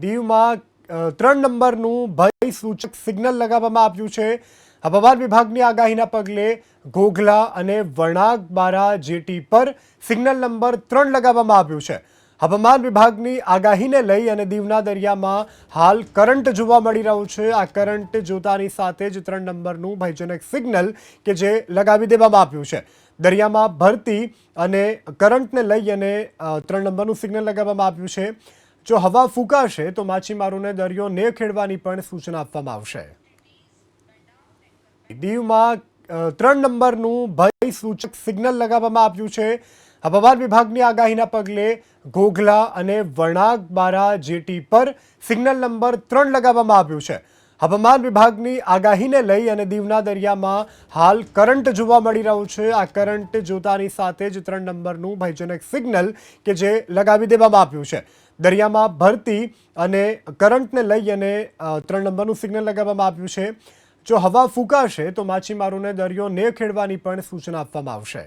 દીવમાં 3 નંબરનું ભય સૂચક સિગ્નલ લગાવવામાં આવ્યું છે। હવામાન વિભાગની આગાહીના પગલે ઘોઘલા અને વણાકબારા જેટી પર સિગ્નલ નંબર 3 લગાવવામાં આવ્યું છે। હવામાન વિભાગની આગાહીને લઈ અને દીવના દરિયામાં હાલ કરંટ જોવા મળી રહ્યો છે। આ કરંટ જોતાની સાથે જ 3 નંબરનું ભયજનક સિગ્નલ કે જે લગાવી દેવામાં આવ્યું છે। દરિયામાં ભરતી અને કરંટને લઈ અને 3 નંબરનું સિગ્નલ લગાવવામાં આવ્યું છે। જો હવા ફૂંકાશે તો માછીમારોને દરિયો ન ખેડવાની પણ સૂચના આપવામાં આવશે। દીવમાં 3 નંબરનું ભય સૂચક સિગ્નલ લગાવવામાં આવ્યું છે। હવામાન વિભાગની આગાહીના પગલે ઘોઘલા અને વણાકબારા જેટી પર સિગ્નલ નંબર 3 લગાવવામાં આવ્યું છે। હવામાન વિભાગની આગાહીને લઈ અને દીવના દરિયામાં હાલ કરંટ જોવા મળી રહ્યો છે। આ કરંટ જોતાની સાથે જ 3 નંબરનું ભયજનક સિગ્નલ કે જે લગાવી દેવામાં આવ્યું છે। દરિયામાં ભરતી અને કરંટને લઈ અને 3 નંબરનું સિગ્નલ લગાવવામાં આવ્યું છે। જો હવા ફૂંકાશે તો માછીમારોને દરિયો ન ખેડવાની પણ સૂચના આપવામાં આવશે।